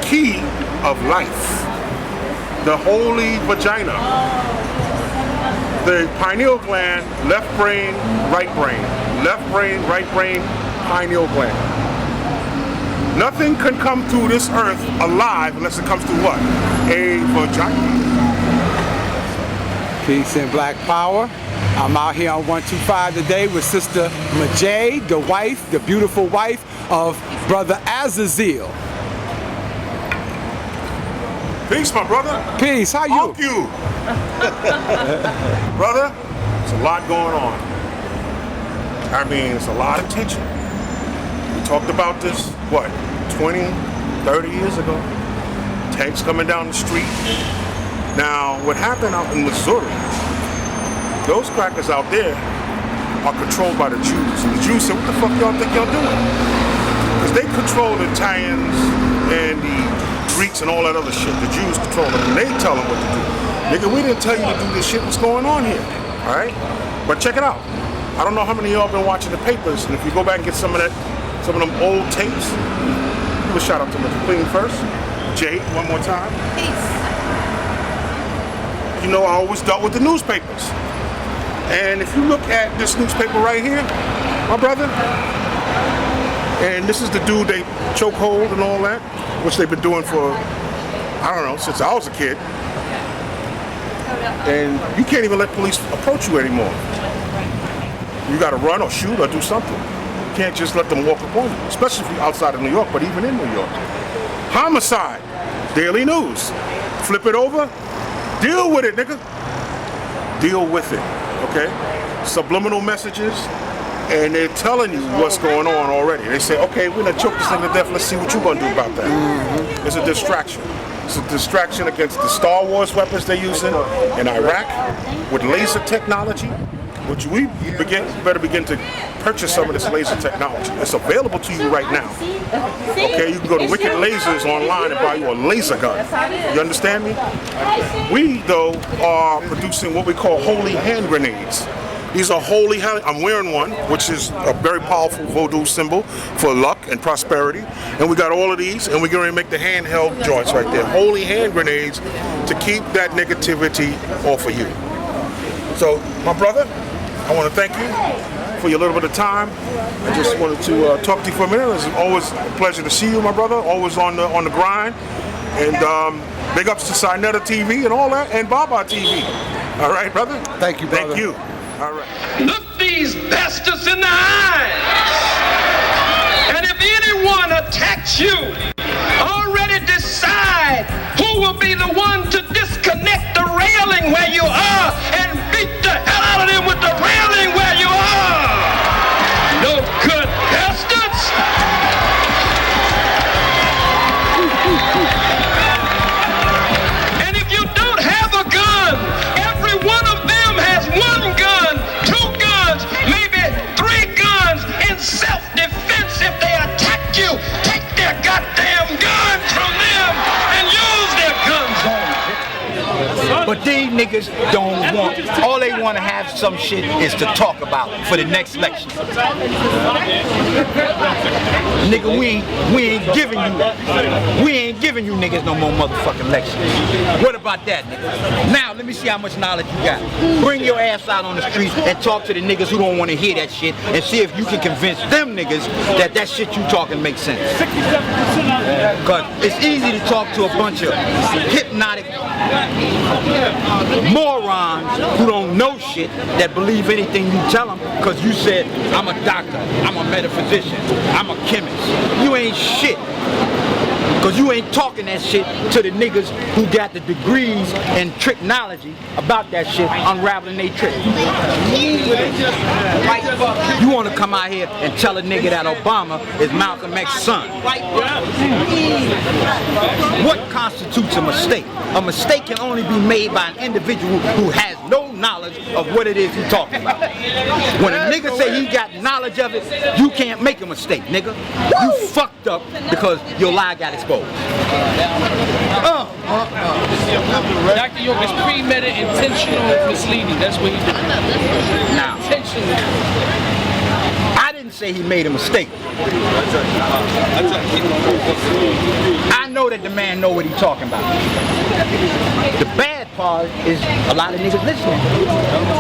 key of life. The holy vagina. The pineal gland, left brain, right brain. Left brain, right brain, pineal gland. Nothing can come through this earth alive unless it comes through what? A vagina. Peace and Black Power. I'm out here on 125 today with Sister Majay, the wife, the beautiful wife of Brother Azazel. Peace, my brother. Peace, how you? Thank you. Brother, there's a lot going on. I mean, it's a lot of tension. We talked about this, what, 20, 30 years ago? Tanks coming down the street. Now, what happened out in Missouri, those crackers out there are controlled by the Jews. And the Jews said, what the fuck y'all think y'all doing? Because they control the Italians and the Greeks and all that other shit. The Jews control them and they tell them what to do. Nigga, we didn't tell you to do this shit. What's going on here? All right? But check it out. I don't know how many of y'all been watching the papers, and if you go back and get some of them old tapes, give a shout out to Mr. Clean first. Jay, one more time. Peace. You know, I always dealt with the newspapers. And if you look at this newspaper right here, my brother, and this is the dude they chokehold and all that, which they've been doing for, I don't know, since I was a kid. And you can't even let police approach you anymore. You gotta run or shoot or do something. You can't just let them walk upon you, especially if you're outside of New York, but even in New York. Homicide, Daily News. Flip it over, deal with it, nigga. Deal with it, okay? Subliminal messages, and they're telling you what's going on already. They say, okay, we're gonna choke this thing to death, let's see what you're gonna do about that. It's a distraction. It's a distraction against the Star Wars weapons they're using in Iraq with laser technology, which we better begin to purchase some of this laser technology. It's available to you right now. Okay, you can go to Wicked Lasers online and buy you a laser gun. You understand me? We, though, are producing what we call holy hand grenades. These are holy hand. I'm wearing one, which is a very powerful voodoo symbol for luck and prosperity. And we got all of these, and we're going to make the handheld joints right there. Holy hand grenades to keep that negativity off of you. So, my brother, I want to thank you for your little bit of time. I just wanted to talk to you for a minute. It's always a pleasure to see you, my brother. Always on the grind. And big ups to Sinetta TV and all that, and Baba TV. All right, brother? Thank you, brother. Thank you. All right. Look these bastards in the eyes. And if anyone attacks you, already decide who will be the one to disconnect the railing where you are and beat the hell out of them with the railing where you are. No good bastards. And if you don't have a gun, every one of them has one gun, two guns, maybe three guns in self-defense. If they attack you, take their goddamn guns from them and use their guns on them. But these niggas don't want, all they want to have some shit is to talk about for the next election. Nigga, we ain't giving you niggas no more motherfucking election. What about that, nigga? Now, let me see how much knowledge you got. Bring your ass out on the street and talk to the niggas who don't want to hear that shit and see if you can convince them niggas that shit you talking makes sense. Because it's easy to talk to a bunch of hypnotic morons who don't know shit that believe anything you tell them because you said, I'm a doctor, I'm a metaphysician, I'm a chemist. You ain't shit. Because you ain't talking that shit to the niggas who got the degrees and technology about that shit, unraveling they trick. You want to come out here and tell a nigga that Obama is Malcolm X's son. What constitutes a mistake? A mistake can only be made by an individual who has no knowledge of what it is he's talking about. When a nigga say he got knowledge of it, you can't make a mistake, nigga. You fucked up because your lie got exposed. Dr. York is premeditated, intentional, misleading. That's what he did. Now, Intentionally. I didn't say he made a mistake. I know that the man know what he's talking about. The bad part is a lot of niggas listening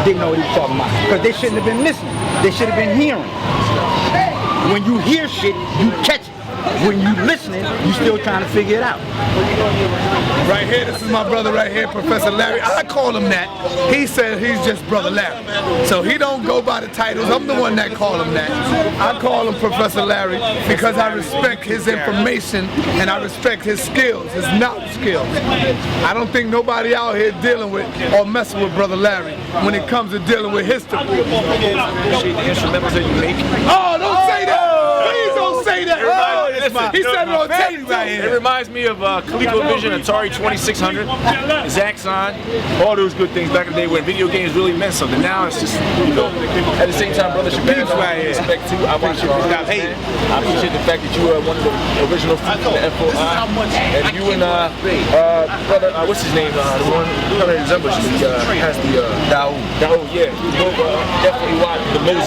didn't know what he's talking about. Because they shouldn't have been listening. They should have been hearing. When you hear shit, you catch it. When you listening, you still trying to figure it out. Right here, this is my brother right here, Professor Larry. I call him that. He said he's just Brother Larry. So he don't go by the titles. I'm the one that call him that. I call him Professor Larry because I respect his information and I respect his skills, his knowledge skills. I don't think nobody out here dealing with or messing with Brother Larry when it comes to dealing with history. Appreciate the instrumentals that you make. Oh, don't say that! Please don't say that! He said it on tape right here. It reminds me of ColecoVision, Atari 2600, Zaxxon, all those good things back in the day when video games really meant something. Now it's just, you know, at the same time, Brother Shabazz, I respect too. I watch your guys. Hey, I appreciate the fact that you were one of the original feet in the FOI. And you and brother, what's his name? The one who kind of resembles you. He has the Daoud, yeah. You both definitely watch the Moses.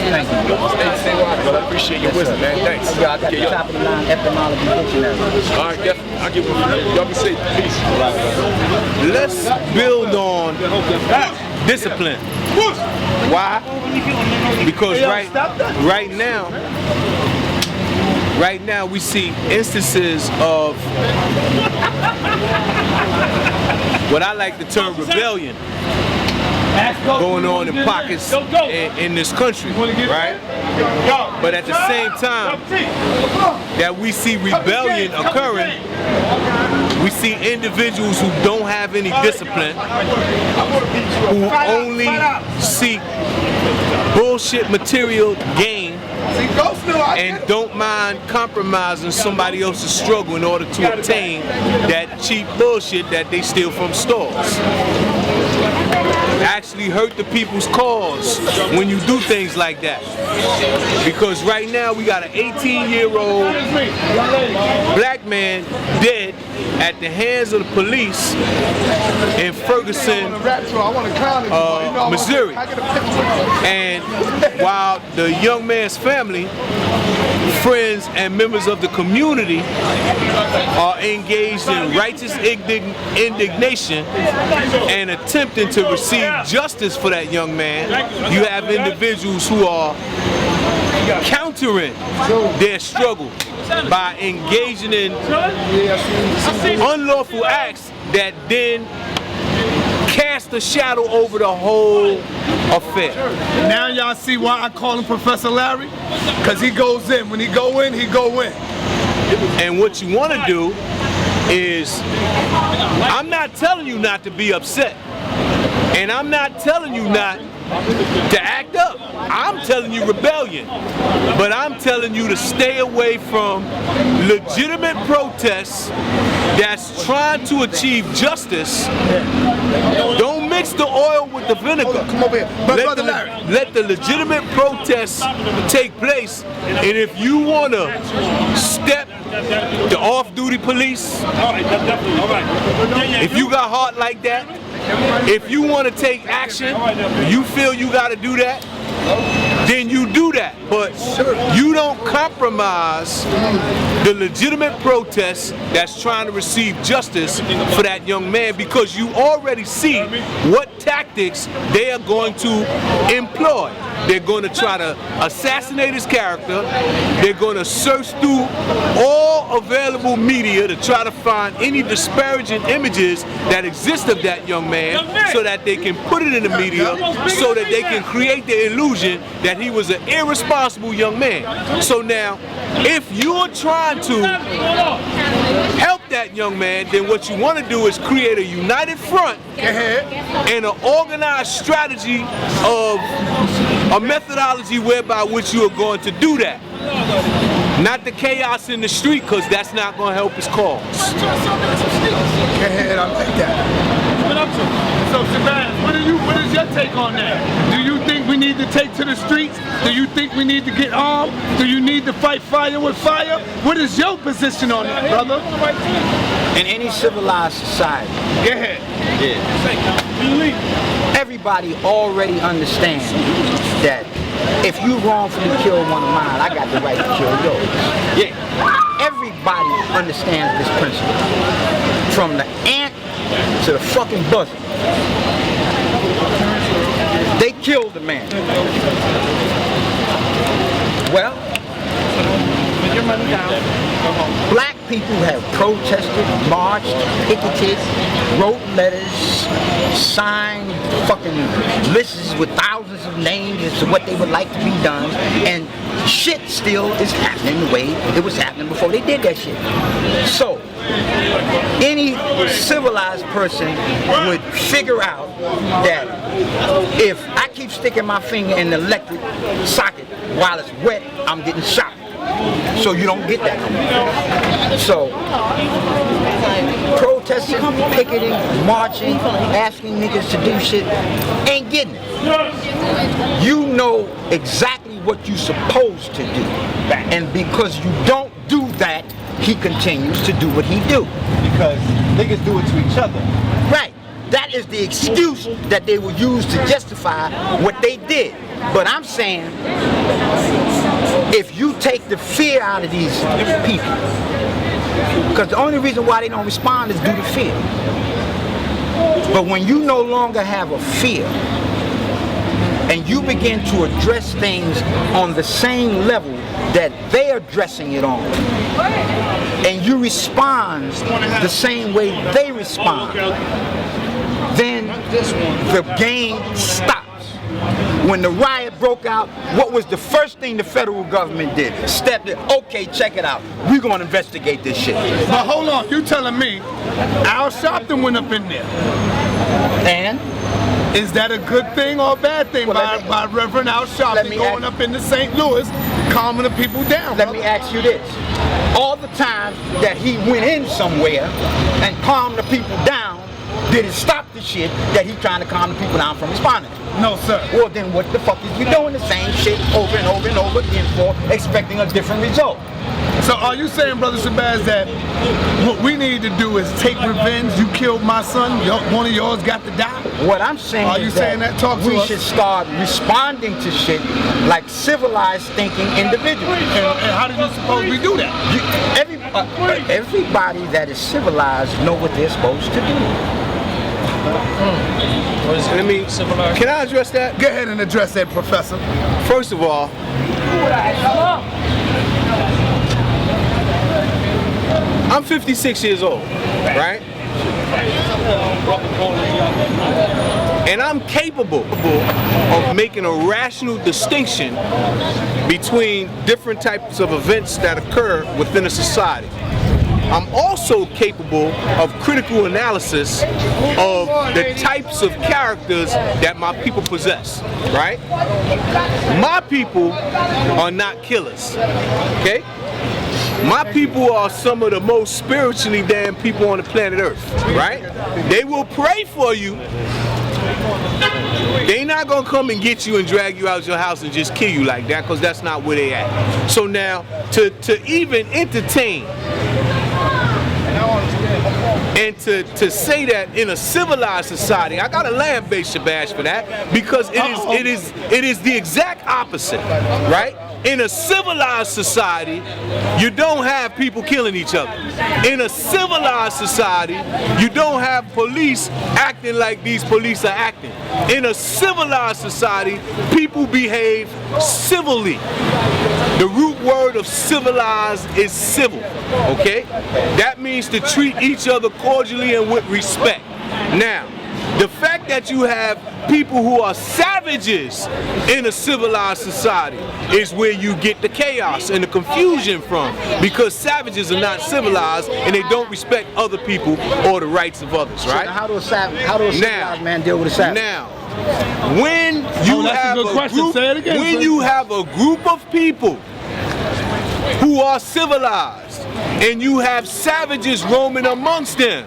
Thank you. Stay watching, brother. I appreciate your wisdom, man. Thanks. Y'all got the top of the line etymology dictionary. All right, definitely. I'll give it. Y'all be safe. Peace. Let's build on discipline. Why? Because right now we see instances of what I like to term rebellion going on in pockets in this country, right? But at the same time that we see rebellion occurring, we see individuals who don't have any discipline, who only seek bullshit material gain, and don't mind compromising somebody else's struggle in order to obtain that cheap bullshit that they steal from stores. Actually hurt the people's cause when you do things like that. Because right now we got an 18-year-old black man dead at the hands of the police in Ferguson, Missouri. And while the young man's family, friends, and members of the community are engaged in righteous indignation and attempting to receive justice for that young man, you have individuals who are countering their struggle by engaging in unlawful acts that then cast a shadow over the whole affair. Now y'all see why I call him Professor Larry? Because he goes in. When he go in, he go in. And what you want to do is, I'm not telling you not to be upset. And I'm not telling you not to act up. I'm telling you rebellion. But I'm telling you to stay away from legitimate protests that's trying to achieve justice. Don't mix the oil with the vinegar. Come over here. Brother Larry. Let the legitimate protests take place. And if you want to step the off-duty police, if you got heart like that, if you want to take action, you feel you got to do that, then you do that. But you don't compromise the legitimate protest that's trying to receive justice for that young man, because you already see what tactics they are going to employ. They're going to try to assassinate his character. They're going to search through all available media to try to find any disparaging images that exist of that young man, so that they can put it in the media, so that they can create the illusion that he was an irresponsible young man. So now, if you're trying to help that young man, then what you want to do is create a united front and an organized strategy of a methodology whereby which you are going to do that. Not the chaos in the street, because that's not going to help his cause. Go ahead, I like that. So Shabazz, what is your take on that? Do you think we need to take to the streets? Do you think we need to get armed? Do you need to fight fire with fire? What is your position on that, brother? In any civilized society, Go ahead. everybody already understands that if you wrongfully kill one of mine, I got the right to kill yours. Yeah. Everybody understands this principle. From the ant to the fucking buzzard. They killed the man. Well, black people have protested, marched, picketed, wrote letters, signed fucking lists with thousands of names as to what they would like to be done, and shit still is happening the way it was happening before they did that shit. So, any civilized person would figure out that if I keep sticking my finger in the electric socket while it's wet, I'm getting shot. So you don't get that. So, protesting, picketing, marching, asking niggas to do shit, ain't getting it. You know exactly what you're supposed to do. And because you don't do that, he continues to do what he do. Because niggas do it to each other. Right. That is the excuse that they will use to justify what they did. But I'm saying, if you take the fear out of these people, because the only reason why they don't respond is due to fear. But when you no longer have a fear, and you begin to address things on the same level that they're addressing it on, and you respond the same way they respond, then the game stops. When the riot broke out, what was the first thing the federal government did? Stepped in, okay, check it out. We're gonna investigate this shit. But hold on, you telling me Al Sharpton went up in there. And? Is that a good thing or a bad thing by Reverend Al Sharpton going up into St. Louis, calming the people down? Let me ask you this. All the time that he went in somewhere and calmed the people down, did it stop the shit that he's trying to calm the people down from responding to? No, sir. Well, then what the fuck is you doing the same shit over and over and over again for, expecting a different result? So are you saying, Brother Shabazz, that what we need to do is take revenge? You killed my son, one of yours got to die? What I'm saying are you is saying that talk to we us? should start responding to shit like civilized thinking individuals. And how do you suppose we do that? Everybody that is civilized know what they're supposed to do. Can I address that? Go ahead and address that, Professor. First of all, I'm 56 years old, right? And I'm capable of making a rational distinction between different types of events that occur within a society. I'm also capable of critical analysis of the types of characters that my people possess, right? My people are not killers, okay? My people are some of the most spiritually damn people on the planet Earth, right? They will pray for you. They not gonna come and get you and drag you out your house and just kill you like that, because that's not where they at. So now, to even entertain and to say that in a civilized society, I got a land-based Shabazz for that, because it is the exact opposite, right? In a civilized society, you don't have people killing each other. In a civilized society, you don't have police acting like these police are acting. In a civilized society, people behave civilly. The root word of civilized is civil, okay? That means to treat each other cordially and with respect. Now, the fact that you have people who are savages in a civilized society is where you get the chaos and the confusion from, because savages are not civilized and they don't respect other people or the rights of others, right? So how do a civilized man deal with a savage? Now, when you have a group of people who are civilized and you have savages roaming amongst them,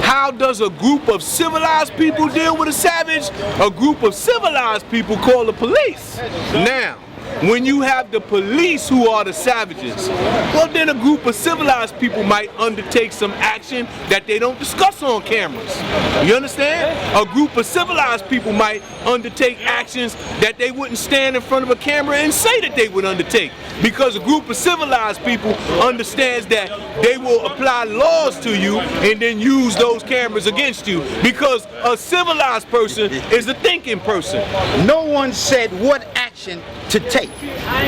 how does a group of civilized people deal with a savage? A group of civilized people call the police. Now, when you have the police who are the savages, well then a group of civilized people might undertake some action that they don't discuss on cameras. You understand? A group of civilized people might undertake actions that they wouldn't stand in front of a camera and say that they would undertake. Because a group of civilized people understands that they will apply laws to you and then use those cameras against you. Because a civilized person is a thinking person. No one said what action to take.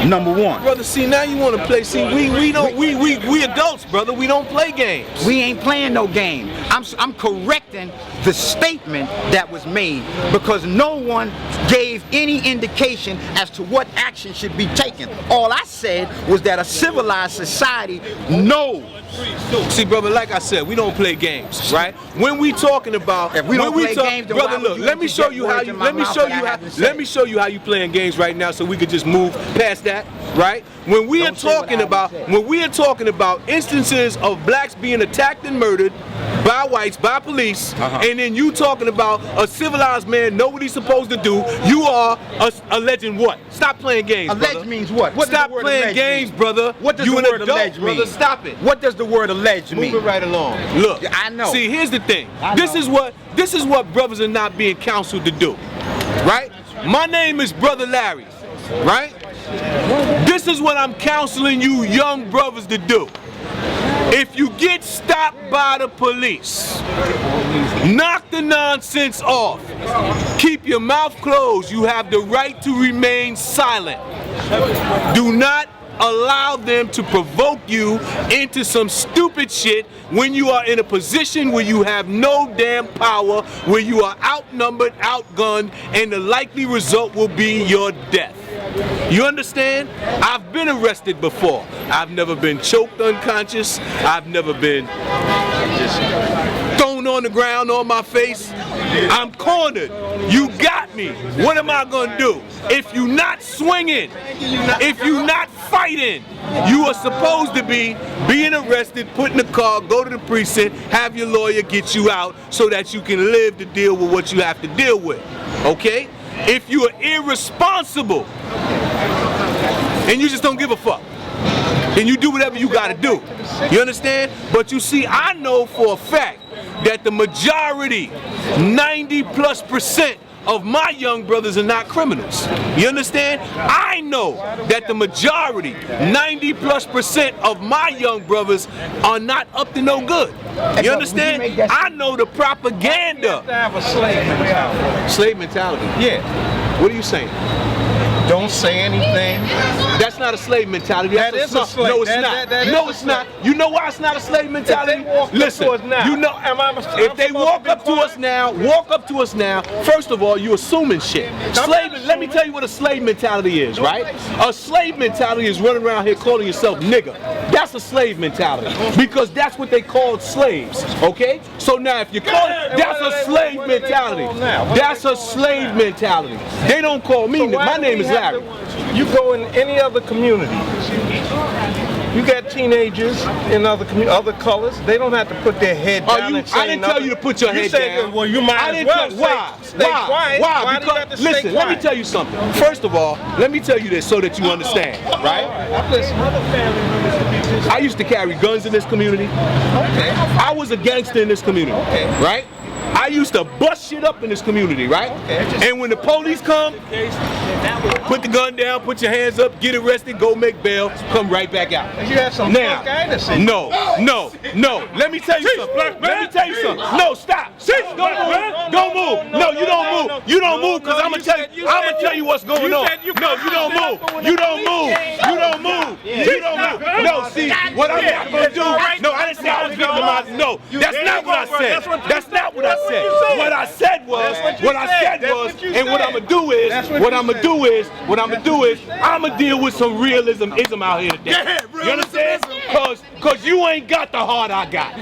Number one. Brother, see, now you want to play. See, we adults, brother. We don't play games. We ain't playing no game. I'm correcting the statement that was made because no one gave any indication as to what action should be taken. All I said was that a civilized society knows. See, brother, like I said, we don't play games, right? When we talking about, if we don't play games, then brother, look, let me show you how you playing games right now, so we could just move past that, right? When we are talking about instances of blacks being attacked and murdered by whites, by police, and then you talking about a civilized man know what he's supposed to do, you are alleging what? Stop playing games, brother. Allege means what? Stop playing games, brother. What does you the word adult, allege mean? Brother, stop it. What does the word allege mean? Move it right along. Look, I know. See, here's the thing. This is what brothers are not being counseled to do, right? My name is Brother Larry, right? This is what I'm counseling you young brothers to do. If you get stopped by the police, knock the nonsense off. Keep your mouth closed. You have the right to remain silent. Do not allow them to provoke you into some stupid shit when you are in a position where you have no damn power, where you are outnumbered, outgunned, and the likely result will be your death. You understand? I've been arrested before. I've never been choked unconscious. I've never been thrown on the ground on my face. I'm cornered. You got me. What am I gonna do? If you not swinging, if you not fighting, you are supposed to be being arrested, put in the car, go to the precinct, have your lawyer get you out so that you can live to deal with what you have to deal with. Okay? If you are irresponsible and you just don't give a fuck, then you do whatever you gotta do. You understand? But you see, I know for a fact that the majority, 90+% of my young brothers are not criminals. You understand? I know that the majority, 90+% of my young brothers are not up to no good. You understand? I know the propaganda. You have to have a slave mentality. Slave mentality? Yeah. What are you saying? Don't say anything. That's not a slave mentality. That is a slave. No, it's not. No, it's not. You know why it's not a slave mentality? Listen, you know, if they walk up to us now, first of all, you assuming shit. Slave. Let me tell you what a slave mentality is, right? A slave mentality is running around here calling yourself nigga. That's a slave mentality because that's what they called slaves. Okay? So now, if you call it, that's a slave mentality. That's a slave mentality. They don't call me. My name is Larry. You go in any other community, you got teenagers in other colors. They don't have to put their head down and say I didn't tell you to put your head down. Well, you might as well stay quiet. Why? Because, listen, let me tell you something. First of all, let me tell you this so that you understand, right? I used to carry guns in this community. Okay. I was a gangster in this community, right? I used to bust shit up in this community, right? And when the police come, put the gun down, put your hands up, get arrested, go make bail, come right back out. You have some now, guidance. no. Let me tell you something. No, stop. Don't move. No, you don't move. You don't move because I'm gonna tell you what's going on. No, you don't move. You don't move. No, see, what I'm not gonna do. No, I didn't say I was victimized. No, that's not what I said. That's not what I said. What I said was, and what I'm gonna do is, I'm gonna deal with some realism out here today. You understand? Cause you ain't got the heart I got.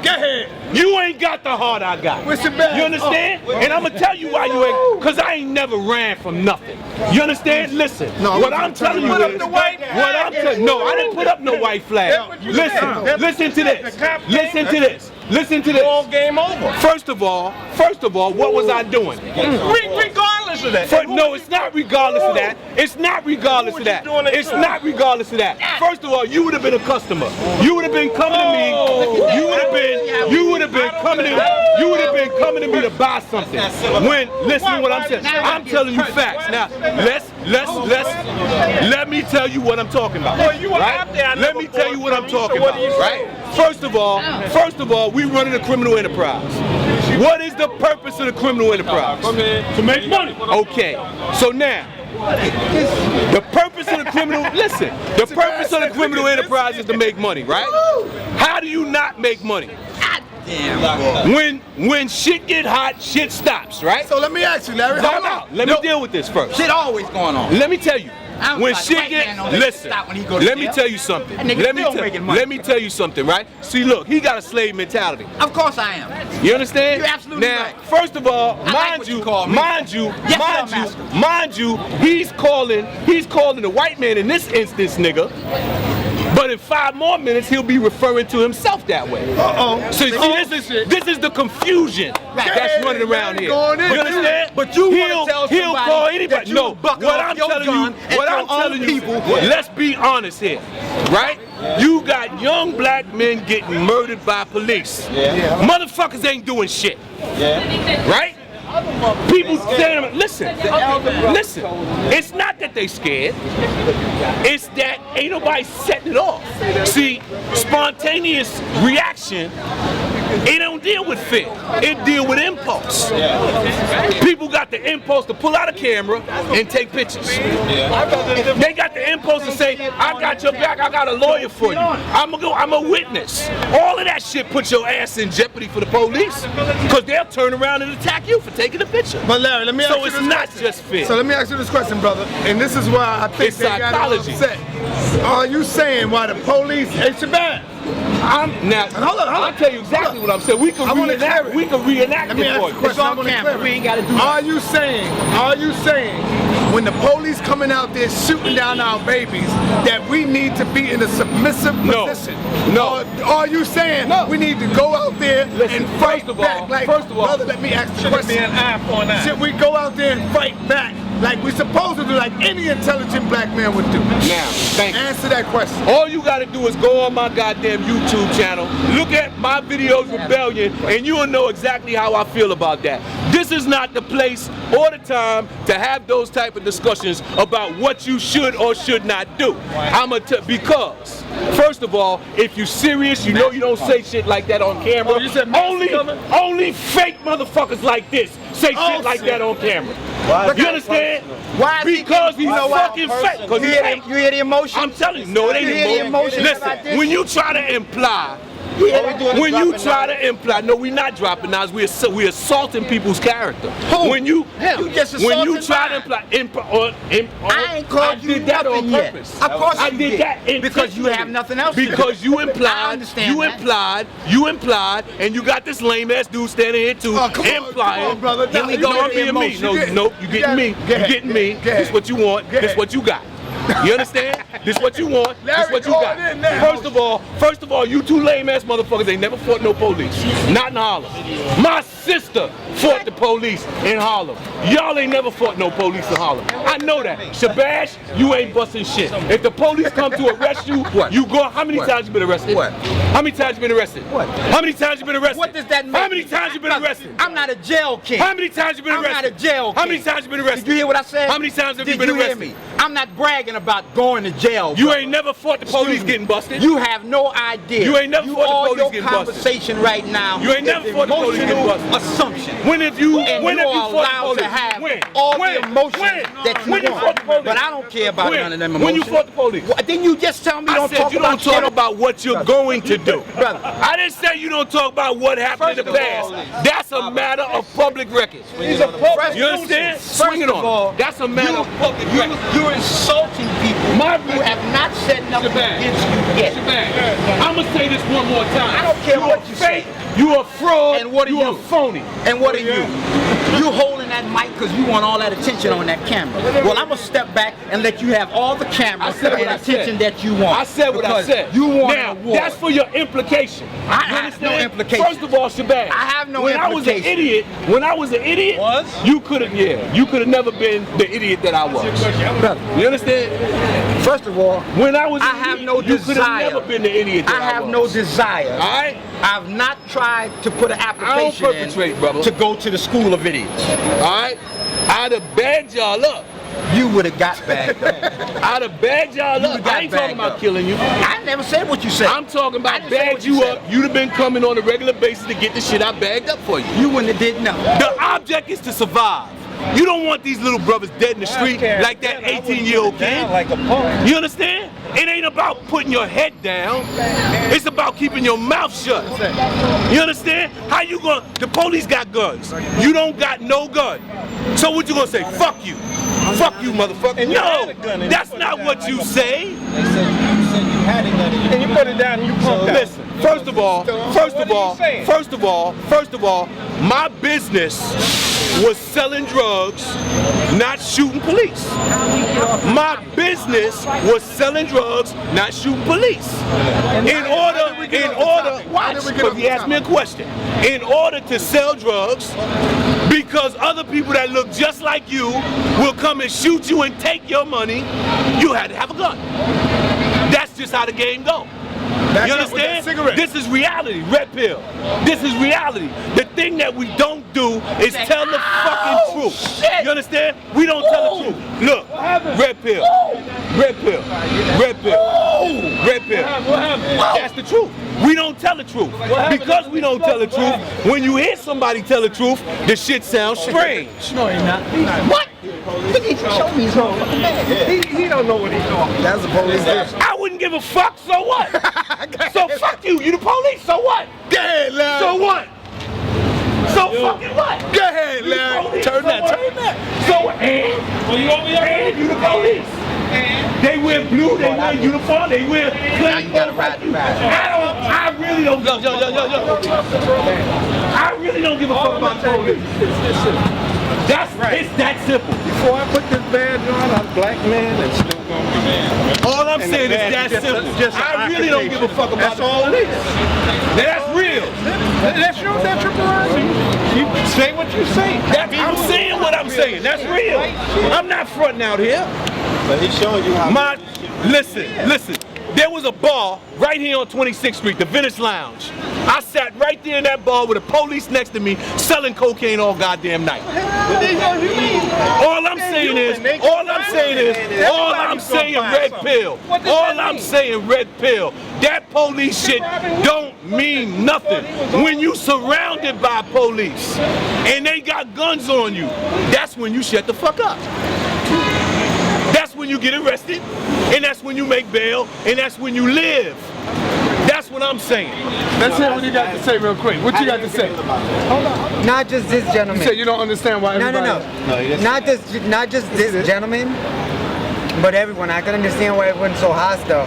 You ain't got the heart I got. You understand? And I'm gonna tell you why you ain't, cause I ain't never ran from nothing. You understand? Listen, what I'm telling you is, no, I didn't put up no white flag. Listen to this. Listen to this. All game over. First of all, what was I doing? Regardless regardless of that. No, it's not regardless of that. It's not regardless of that. It's not regardless of that. First of all, you would have been a customer. You would have been coming to me. You would have been coming to me to buy something. When listen to what I'm saying. I'm telling you facts. Now, let me tell you what I'm talking about. Right? Let me tell you what I'm talking about. Right? First of all, we running a criminal enterprise. What is the purpose of the criminal enterprise? To make money. Okay, so now, the purpose of the criminal, listen, the purpose of the criminal enterprise is to make money, right? How do you not make money? When shit get hot, shit stops, right? So let me ask you, Larry. Time out. Let me deal with this first. Shit always going on. Let me tell you. When shit get, listen, let me tell you something. Let me tell you something, right? See, look, he got a slave mentality. Of course I am. You understand? You're absolutely now, right. First of all, mind you, he's calling the white man in this instance, nigga. But in 5 more minutes, he'll be referring to himself that way. So this is the confusion that's running around here. You understand? But you he'll call anybody. No, what I'm telling you, let's be honest here, right? You got young black men getting murdered by police. Motherfuckers ain't doing shit. Right? People saying, listen, it's not that they scared, it's that ain't nobody setting it off. See, spontaneous reaction, it don't deal with fear, it deal with impulse. People got the impulse to pull out a camera and take pictures. They got the impulse to say, I got your back, I got a lawyer for you, I'm a witness. All of that shit puts your ass in jeopardy for the police, because they'll turn around and attack you for taking a picture. But Larry, let me ask you this question. So it's not just fear. So let me ask you this question, brother. And this is why I think it's psychology. Upset. Are you saying why the police, hey Shabazz, hold on. I'll tell you exactly what I'm saying. We can reenact it for you. It's on camera. We ain't got to do that. Are you saying when the police coming out there shooting down our babies that we need to be in a submissive position? No. Are you saying we need to go out there and fight back? Like, brother, let me ask you a question. Should we go out there and fight back like we're supposed to do, like any intelligent black man would do? Now, thank you. Answer that question. All you gotta do is go on my goddamn YouTube channel, look at my videos, Rebellion, and you'll know exactly how I feel about that. This is not the place or the time to have those type of discussions about what you should or should not do. Because, first of all, if you're serious, you know you don't say shit like that on camera. Only fake motherfuckers like this say shit like that on camera. You understand? Why? Because he's fucking fake. You hear the emotion? I'm telling you, no, it ain't emotion. Listen, when you try to imply, no, we're not dropping knives. We're assaulting people's character. Who? When you try to imply, I ain't called you that on nothing yet. purpose. Of course I did that because you have nothing else. Because you implied, and you got this lame ass dude standing here too, implying. Come on, brother. Here we go, being me. No, you getting me. You getting me. This what you want. This what you got. You understand? This what you want. This what you got. First of all, you two lame ass motherfuckers ain't never fought no police. Not in Harlem. My sister fought the police in Harlem. Y'all ain't never fought no police in Harlem. I know that. Shabazz, you ain't busting shit. If the police come to arrest you, you go. How many times you been arrested? What? How many times you been arrested? What? How many times you been arrested? What does that mean? How many times you been arrested? I'm not a jail king. How many times you been arrested? I'm not a jail king. How many times you been arrested? Did you hear what I said? How many times have you been arrested? Did you hear me? I'm not bragging about going to jail. You ain't never fought the police getting busted. You have no idea. You ain't never fought the police getting busted. Conversation right now. You ain't never fought the police getting busted. Assumption. When have you allowed to have all the emotions that you want? But I don't care about none of them emotions. When you fought the police? Then you just tell me I said you don't talk about what you're going to do. Brother. I didn't say you don't talk about what happened in the past. That's a matter of public record. He's a public. You understand? Swing it on. That's a matter of public record. You're insulting people who have not said nothing against you yet. I'm gonna say this one more time. I don't care what you say. You a fraud. And what are you? You a phony. And what are you? You holding that mic because you want all that attention on that camera. Well, I'm gonna step back and let you have all the camera and attention that you want. I said what I said. You want now, an award. that's for your implication. I have no implication. First of all, Shabazz, I have no when implication. When I was an idiot, you could have never been the idiot that I was. You understand? First of all, when I was, I have no you could have desire. never been the idiot that I was. have no desire. All right. I've not tried to put an application I don't perpetrate, brother. to go to the school of idiots. All right. I'd have bagged y'all up. You would have got bagged up. I'd have bagged y'all up. I ain't talking about killing you. I never said what you said. I'm talking about bagged you up. You'd have been coming on a regular basis to get the shit I bagged up for you. You wouldn't have did nothing. The object is to survive. You don't want these little brothers dead in the street like that 18-year-old kid. Like a punk. You understand? It ain't about putting your head down. It's about keeping your mouth shut. You understand? How you gonna? The police got guns. You don't got no gun. So what you gonna say? Fuck you. Fuck you, motherfucker. And you had a No, gun and that's you put it not down what like you a say. You had a gun and you put it down and you pumped out. Listen, first of all, my business was selling drugs, not shooting police. My business was selling drugs, not shooting police. Watch, because he asked me a question. In order to sell drugs, because other people that look just like you will come and shoot you and take your money, you had to have a gun. That's just how the game goes. You understand? This is reality, red pill. This is reality. The thing that we don't do is tell the fucking truth. You understand? We don't tell the truth. Look, red pill, red pill, red pill, red pill. That's the truth. We don't tell the truth. Because we don't tell the truth, when you hear somebody tell the truth, the shit sounds strange. No, you're not. What? Look, he showed me his motherfucking bag. He don't know what he's doing. That's the police. I wouldn't give a fuck, so what? So fuck you, you the police, so what? Go ahead, Larry. So what? So fucking what? Go ahead, Larry. Turn that. So and you the police. They wear blue, they wear uniform, they wear Now you gotta ride the ride. I really don't give a fuck. I really don't give a fuck about police. That's right. It's that simple. Before I put this badge on, I'm a black man and still gonna be man. All I'm saying is that simple. I really don't give a fuck about the police. That's real. That's your prerogative. You say what you say. I'm saying what I'm saying. That's real. I'm not fronting out here. But he's showing you how. Listen. There was a bar right here on 26th Street, the Venice Lounge. I sat right there in that bar with the police next to me selling cocaine all goddamn night. All I'm saying is red pill. All I'm saying red pill. That police shit don't mean nothing. When you surrounded by police and they got guns on you, that's when you shut the fuck up. That's when you get arrested, and that's when you make bail, and that's when you live. That's what I'm saying. Let's hear what you got to say real quick. What you got to say? Not just this gentleman. You say you don't understand why everybody... No. Not just this gentleman, but everyone. I can understand why everyone's so hostile.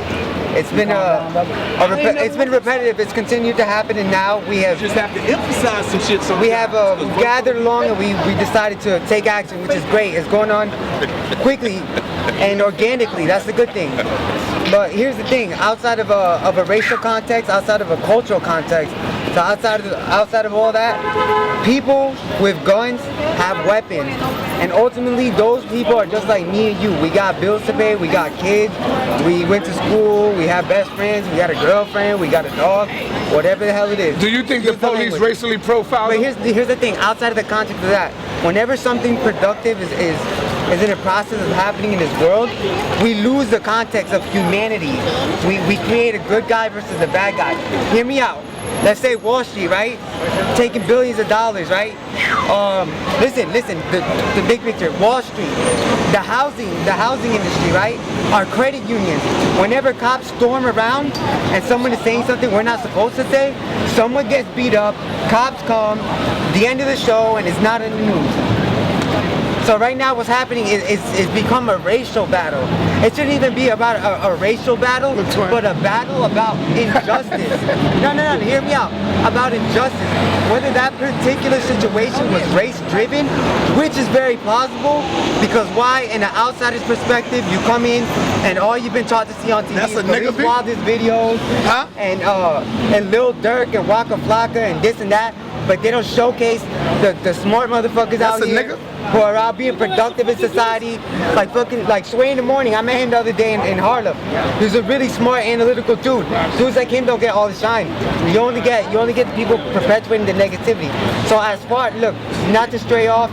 It's been it's been repetitive. It's continued to happen, and now we have Just have to emphasize some shit. we have gathered along, and we decided to take action, which is great. It's going on quickly and organically. That's the good thing. But here's the thing: outside of a racial context, outside of a cultural context, so outside of all that, people with guns have weapons, and ultimately those people are just like me and you. We got bills to pay, we got kids, we went to school, we have best friends, we got a girlfriend, we got a dog, whatever the hell it is. Do you think the police racially profile But them? here's the thing: outside of the context of that, whenever something productive is in the process of happening in this world, we lose the context of humanity. We create a good guy versus a bad guy. Hear me out. Let's say Wall Street, right? Taking billions of dollars, right? Listen, the big picture. Wall Street, the housing industry, right? Our credit unions. Whenever cops storm around and someone is saying something we're not supposed to say, someone gets beat up, cops come, the end of the show, and it's not in the news. So right now what's happening is it's become a racial battle. It shouldn't even be about a racial battle, but a battle about injustice. No, hear me out. About injustice. Whether that particular situation was race driven, which is very plausible, because why, in an outsider's perspective, you come in and all you've been taught to see on TV That's is a nigga Police Wildest videos, and Lil Durk and Waka Flocka and this and that, but they don't showcase the smart motherfuckers That's out a here nigga? who are out being productive in society. Like Sway in the Morning, I met him the other day in Harlem. He's a really smart, analytical dude. Dudes like him don't get all the shine. You only get the people perpetuating the negativity. So as far, look, not to stray off,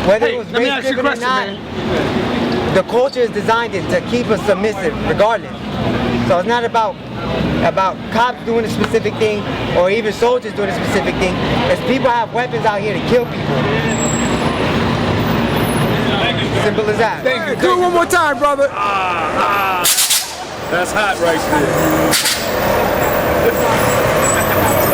whether it was let me ask you a race-driven or question, not, the culture is designed to keep us submissive regardless. So it's not about cops doing a specific thing or even soldiers doing a specific thing. It's people have weapons out here to kill people. Simple as that. Thank you. Do it one more time, brother. That's hot right there.